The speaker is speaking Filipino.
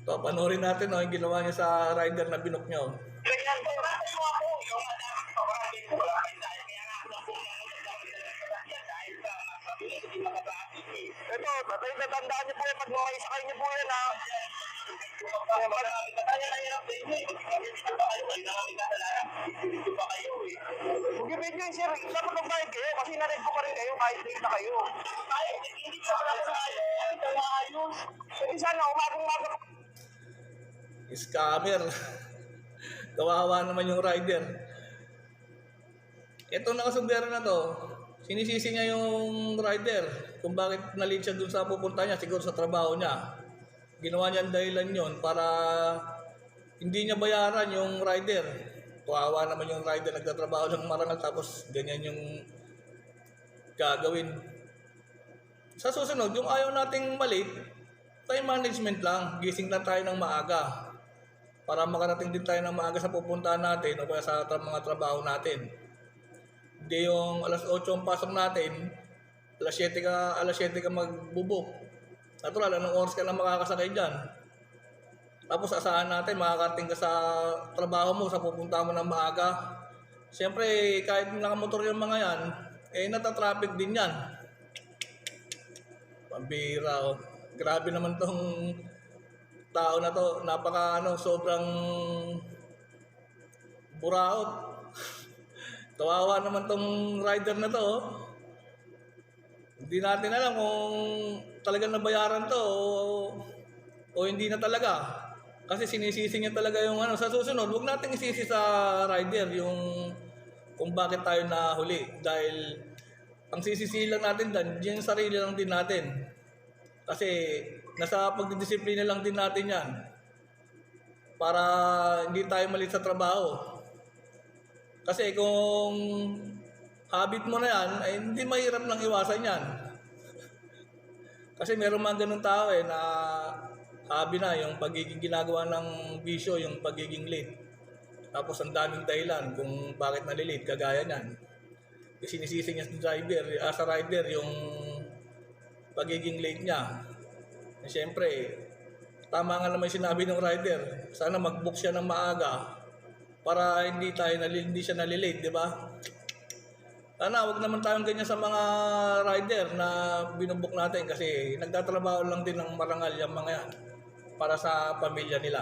So, panoorin natin no, yung ginawa niya sa rider na binok niya. Oh. Ito, tatandaan niyo po yan pag mga isakay niyo po yan ha. Mag-ibig nyo sir, dapat magbayad kayo kasi narin ko pa rin kayo kahit late na kayo. Hindi pa pala sa ayos. Hindi sana umagang-maga. Scammer. Kawawa naman yung rider. Itong nakasumbero na to, sinisisi niya yung rider kung bakit na-late siya dun sa pupunta niya, siguro sa trabaho niya. Ginawa niya ang dahilan yun para hindi niya bayaran yung rider. Kawawa naman yung rider, nagtatrabaho ng marangal tapos ganyan yung gagawin. Sa susunod, yung ayaw nating malate, time management lang, gising lang tayo ng maaga para makarating din tayo ng maaga sa pupuntahan natin o kaya sa mga trabaho natin. Hindi yung alas 8 ang pasok natin, alas 7 ka magbubuk. Natural, anong oras ka lang makakasakay dyan? Tapos asahan natin, makakarating ka sa trabaho mo, sa pupunta mo ng maaga. Siyempre, kahit nakamotor yung mga yan, natatraffic din yan. Pambira, oh. Grabe naman tong tao na to, sobrang buraot. Kawawa naman tong rider na to. Oh. Hindi natin alam kung talagang nabayaran to o hindi na talaga. Kasi sinisisi niya talaga yung sa susunod, huwag natin isisi sa rider yung kung bakit tayo nahuli. Dahil ang sisisi lang natin dyan, yung sarili lang din natin. Kasi nasa pagdidisiplina lang din natin yan para hindi tayo malit sa trabaho. Kasi kung habit mo na yan, ay hindi mahirap lang iwasan yan. Kasi meron mga ganun tao na habi na yung pagiging ginagawa ng bisyo, yung pagiging late. Tapos ang daming dahilan kung bakit nalilate, kagaya niyan. Sinisisi niya sa rider yung pagiging late niya. Siyempre, tama nga naman sinabi ng rider, sana mag-book siya ng maaga para hindi siya nalilate, di ba? Sana wag naman tayong ganyan sa mga rider na binubuk natin kasi nagtatrabaho lang din ng marangal yung mga yan para sa pamilya nila.